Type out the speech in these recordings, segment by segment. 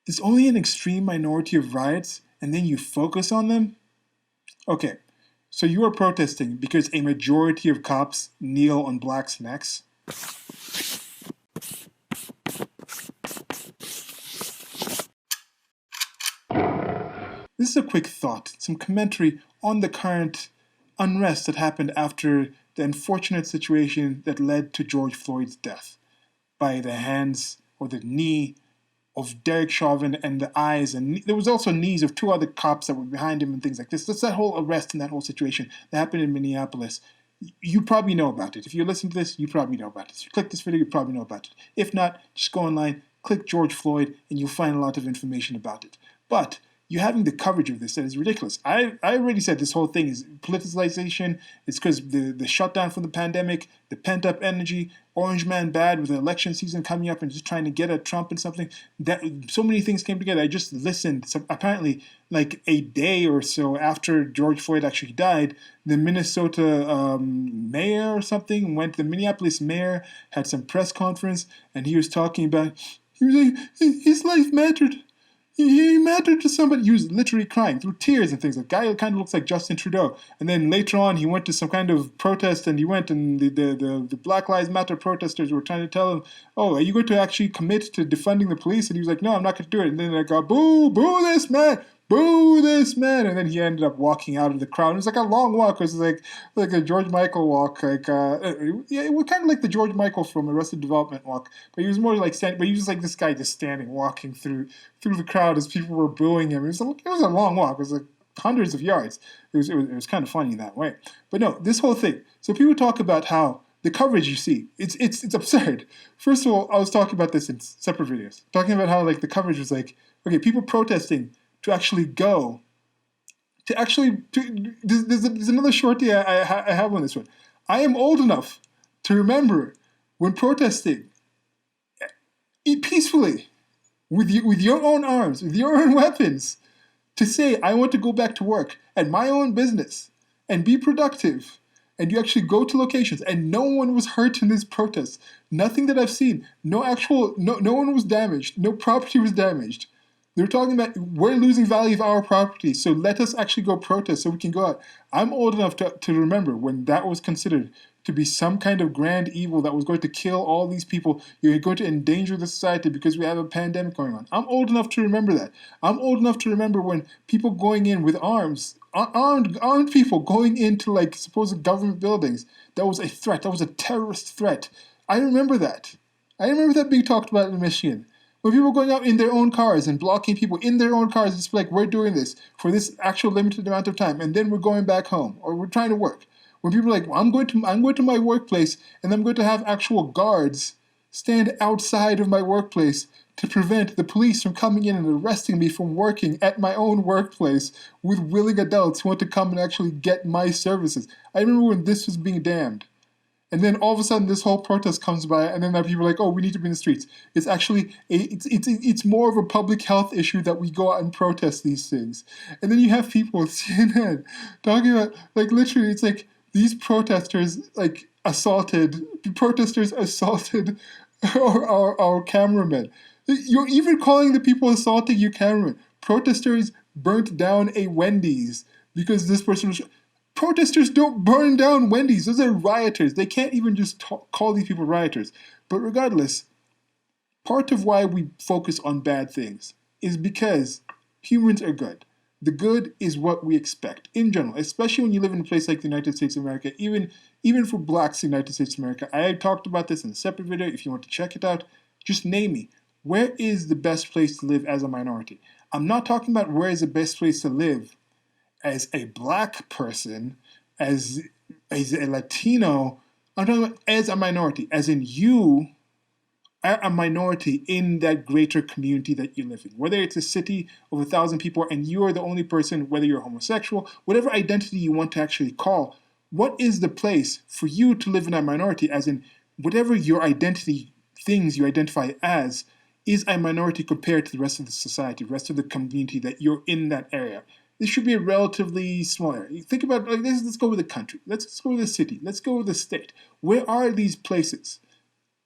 There's only an extreme minority of riots, and then you focus on them? Okay, so you are protesting because a majority of cops kneel on blacks' necks? This is a quick thought, some commentary on the current unrest that happened after the unfortunate situation that led to George Floyd's death by the hands or the knee of Derek Chauvin and the eyes, and there was also knees of two other cops that were behind him and things like this. That's that whole arrest and that whole situation that happened in Minneapolis. You probably know about it. If you listen to this, you probably know about it. If you click this video, you probably know about it. If not, just go online, click George Floyd, and you'll find a lot of information about it. But you're having the coverage of this that is ridiculous. I already said this whole thing is politicization. It's because the shutdown from the pandemic, the pent up energy, Orange Man bad with the election season coming up and just trying to get at Trump and something. That so many things came together. I just listened. So apparently, like a day or so after George Floyd actually died, the Minnesota mayor or something went. The Minneapolis mayor had some press conference and he was talking about. He was like, his life mattered. He mattered to somebody. He was literally crying through tears and things. The guy kind of looks like Justin Trudeau. And then later on, he went to some kind of protest, and he went, and the Black Lives Matter protesters were trying to tell him, "Oh, are you going to actually commit to defunding the police?" And he was like, "No, I'm not going to do it." And then they go, "Boo, boo this man, boo this man," and then he ended up walking out of the crowd. It was like a long walk. It was like a George Michael walk. Yeah, it was kind of like the George Michael from Arrested Development walk, but he was more like standing. But he was just like this guy just standing, walking through the crowd as people were booing him. It was a long walk. It was like hundreds of yards. It was kind of funny in that way. But no, this whole thing. So people talk about how the coverage you see, it's absurd. First of all, I was talking about this in separate videos, talking about how like the coverage was like, okay, people protesting to actually go, there's another shorty I have on this one. I am old enough to remember when protesting, eat peacefully, with your own arms, with your own weapons, to say, I want to go back to work at my own business and be productive. And you actually go to locations, and no one was hurt in this protest. Nothing that I've seen. No one was damaged. No property was damaged. They're talking about we're losing value of our property, so let us actually go protest so we can go out. I'm old enough to remember when that was considered to be some kind of grand evil that was going to kill all these people. You're going to endanger the society because we have a pandemic going on. I'm old enough to remember that. I'm old enough to remember when people going in with arms, armed people going into like supposed government buildings. That was a threat. That was a terrorist threat. I remember that. I remember that being talked about in Michigan. When people were going out in their own cars and blocking people in their own cars, it's like, we're doing this for this actual limited amount of time, and then we're going back home, or we're trying to work. When people are like, well, I'm going to my workplace, and I'm going to have actual guards stand outside of my workplace to prevent the police from coming in and arresting me from working at my own workplace with willing adults who want to come and actually get my services. I remember when this was being damned. And then all of a sudden, this whole protest comes by, and then people are like, "Oh, we need to be in the streets." It's actually it's more of a public health issue that we go out and protest these things. And then you have people, CNN, talking about like literally, it's like these protesters like protesters assaulted our cameramen. You're even calling the people assaulting your cameraman. Protesters burnt down a Wendy's because this person was. Protesters don't burn down Wendy's. Those are rioters. They can't even just call these people rioters. But regardless, part of why we focus on bad things is because humans are good. The good is what we expect in general, especially when you live in a place like the United States of America, even for blacks in the United States of America. I talked about this in a separate video. If you want to check it out, just name me. Where is the best place to live as a minority? I'm not talking about where is the best place to live as a black person, as a Latino. I'm talking about as a minority, as in you are a minority in that greater community that you live in. Whether it's a city of 1,000 people and you are the only person, whether you're homosexual, whatever identity you want to actually call, what is the place for you to live in a minority, as in whatever your identity, things you identify as, is a minority compared to the rest of the society, the rest of the community that you're in that area. This should be a relatively small area. You think about like this. Let's go with the country. Let's go with the city. Let's go with the state. Where are these places?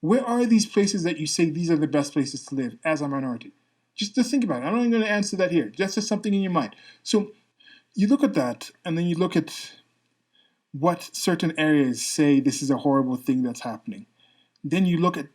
Where are these places that you say these are the best places to live as a minority? Just think about it. I'm not going to answer that here. Just as something in your mind. So you look at that, and then you look at what certain areas say this is a horrible thing that's happening. Then you look at,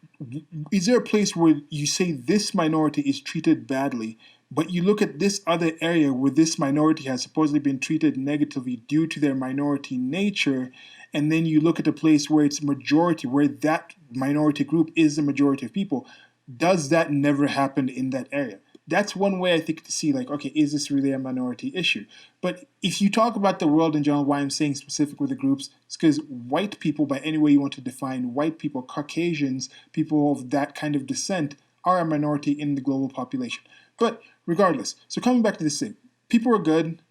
is there a place where you say this minority is treated badly, but you look at this other area where this minority has supposedly been treated negatively due to their minority nature, and then you look at a place where it's majority, where that minority group is the majority of people. Does that never happen in that area? That's one way I think to see, like, okay, is this really a minority issue? But if you talk about the world in general, why I'm saying specific with the groups, it's because white people, by any way you want to define white people, Caucasians, people of that kind of descent, are a minority in the global population. But regardless, so coming back to this thing, people are good.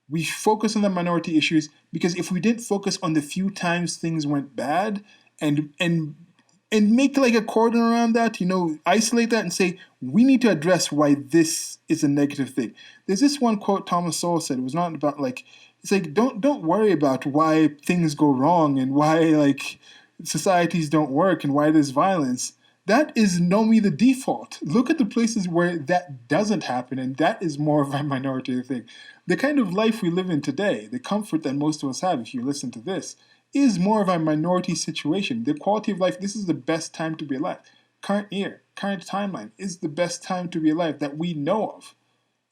We focus on the minority issues because if we didn't focus on the few times things went bad and make like a cordon around that, isolate that and say, we need to address why this is a negative thing. There's this one quote Thomas Sowell said. It was not about it's like, don't worry about why things go wrong and why like societies don't work and why there's violence. That is normally the default. Look at the places where that doesn't happen, and that is more of a minority thing. The kind of life we live in today, the comfort that most of us have, if you listen to this, is more of a minority situation. The quality of life, this is the best time to be alive. Current year, current timeline is the best time to be alive that we know of.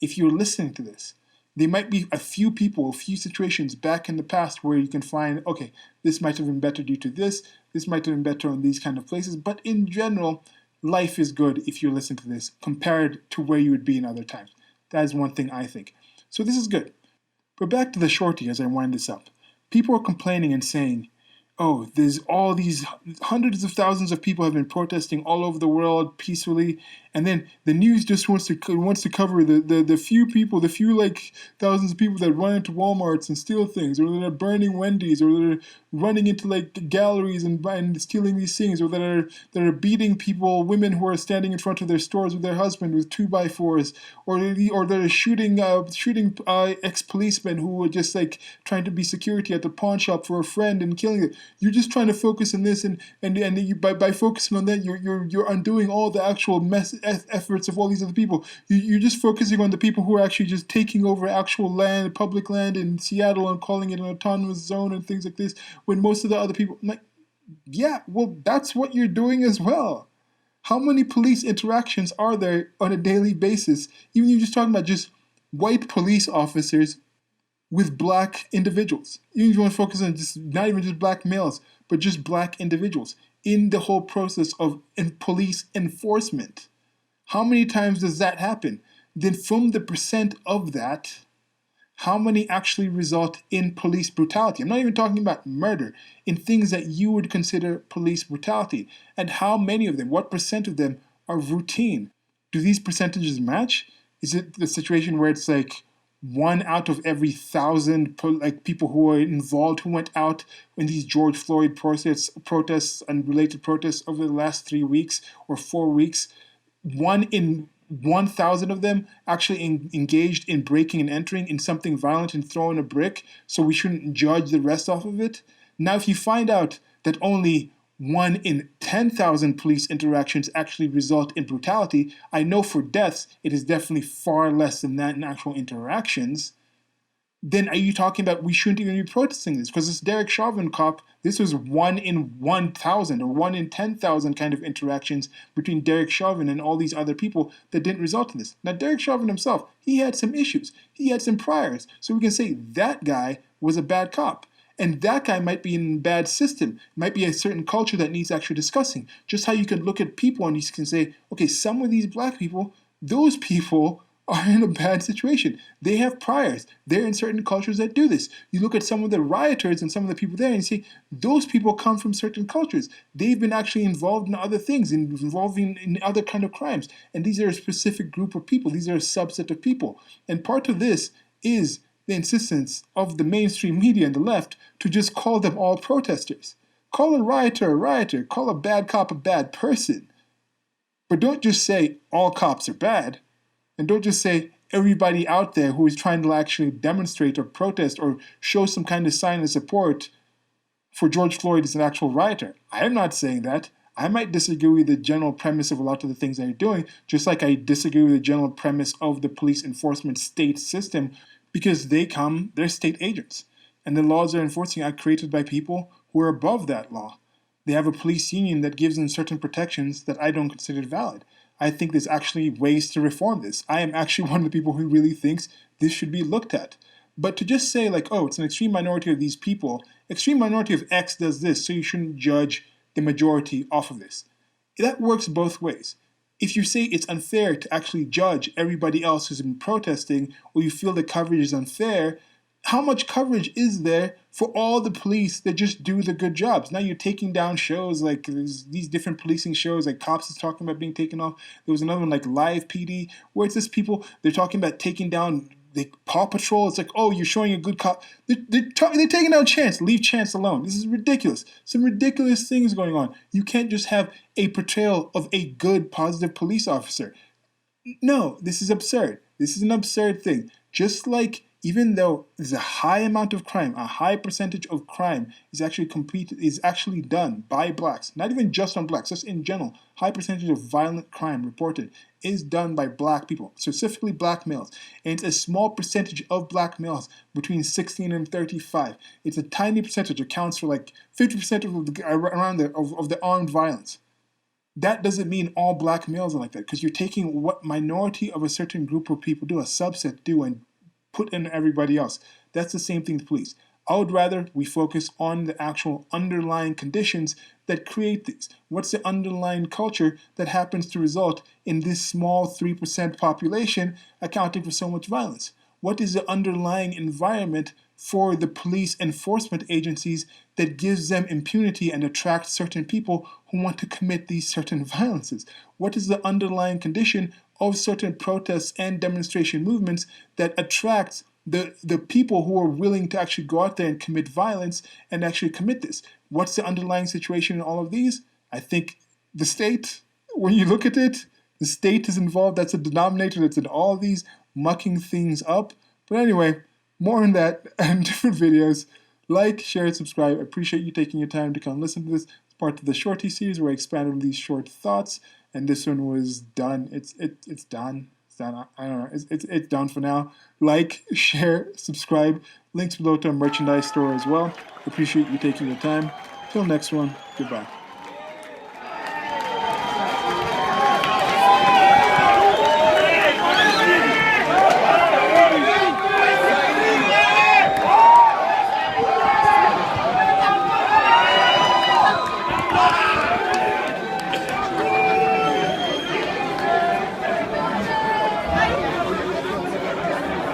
If you're listening to this, there might be a few people, a few situations back in the past where you can find, okay, this might have been better due to this might have been better in these kind of places, but in general, life is good if you listen to this compared to where you would be in other times. That is one thing I think. So this is good. But back to the shorty as I wind this up. People are complaining and saying, oh, there's all these hundreds of thousands of people have been protesting all over the world peacefully, and then the news just wants to cover the few people, the few like thousands of people that run into Walmarts and steal things, or that are burning Wendy's, or that are running into like galleries and stealing these things, or that are beating people, women who are standing in front of their stores with their husband with 2x4s, or that are shooting ex-policemen who are just like trying to be security at the pawn shop for a friend and killing it. You're just trying to focus on this, and you, by focusing on that, you're undoing all the actual efforts of all these other people. You're just focusing on the people who are actually just taking over actual land, public land in Seattle, and calling it an autonomous zone and things like this. When most of the other people, I'm like, yeah, well, that's what you're doing as well. How many police interactions are there on a daily basis? Even you're just talking about just white police officers with black individuals. You want to focus on just not even just black males, but just black individuals in the whole process of police enforcement. How many times does that happen? Then from the percent of that, how many actually result in police brutality? I'm not even talking about murder, in things that you would consider police brutality. And how many of them, what percent of them are routine? Do these percentages match? Is it the situation where it's like 1 out of every 1,000 people who are involved, who went out in these George Floyd protests and related protests over the last 3 weeks or 4 weeks, 1 in 1,000 of them actually engaged in breaking and entering in something violent and throwing a brick, so we shouldn't judge the rest off of it? Now, if you find out that only 1 in 10,000 police interactions actually result in brutality, I know for deaths it is definitely far less than that in actual interactions. Then are you talking about we shouldn't even be protesting this? Because this Derek Chauvin cop, this was 1 in 1,000 or 1 in 10,000 kind of interactions between Derek Chauvin and all these other people that didn't result in this. Now, Derek Chauvin himself, he had some issues. He had some priors. So we can say that guy was a bad cop. And that guy might be in a bad system, might be a certain culture that needs actually discussing. Just how you can look at people and you can say, okay, some of these black people, those people are in a bad situation. They have priors. They're in certain cultures that do this. You look at some of the rioters and some of the people there and you say, those people come from certain cultures. They've been actually involved in other things, involved in other kind of crimes. And these are a specific group of people. These are a subset of people. And part of this is the insistence of the mainstream media and the left to just call them all protesters. Call a rioter, call a bad cop a bad person. But don't just say all cops are bad. And don't just say everybody out there who is trying to actually demonstrate or protest or show some kind of sign of support for George Floyd is an actual rioter. I am not saying that. I might disagree with the general premise of a lot of the things they're doing, just like I disagree with the general premise of the police enforcement state system, because they're state agents. And the laws they're enforcing are created by people who are above that law. They have a police union that gives them certain protections that I don't consider valid. I think there's actually ways to reform this. I am actually one of the people who really thinks this should be looked at. But to just say like, oh, it's an extreme minority of these people, extreme minority of X does this, so you shouldn't judge the majority off of this. That works both ways. If you say it's unfair to actually judge everybody else who's been protesting, or you feel the coverage is unfair, how much coverage is there for all the police that just do the good jobs? Now you're taking down shows like these different policing shows, like Cops is talking about being taken off. There was another one like Live PD, where it's just people, they're talking about taking down the Paw Patrol. It's like, oh, you're showing a good cop. They're taking down Chance. Leave Chance alone. This is ridiculous. Some ridiculous things going on. You can't just have a portrayal of a good, positive police officer. No, this is absurd. This is an absurd thing. Just like, even though there's a high amount of crime, a high percentage of crime is actually done by blacks, not even just on blacks, just in general, high percentage of violent crime reported is done by black people, specifically black males. And it's a small percentage of black males between 16 and 35. It's a tiny percentage, accounts for like 50% of the armed violence. That doesn't mean all black males are like that, because you're taking what minority of a certain group of people do, a subset do, and put in everybody else. That's the same thing with police. I would rather we focus on the actual underlying conditions that create these. What's the underlying culture that happens to result in this small 3% population accounting for so much violence? What is the underlying environment for the police enforcement agencies that gives them impunity and attracts certain people who want to commit these certain violences? What is the underlying condition of certain protests and demonstration movements that attracts the people who are willing to actually go out there and commit violence and actually commit this? What's the underlying situation in all of these? I think the state, when you look at it, the state is involved. That's a denominator that's in all of these, mucking things up. But anyway, more on that and different videos. Like, share, subscribe. I appreciate you taking your time to come listen to this. It's part of the Shorty series where I expand on these short thoughts. And this one was done. It's done. It's done. I don't know. It's done for now. Like, share, subscribe. Links below to our merchandise store as well. Appreciate you taking your time. Till next one. Goodbye.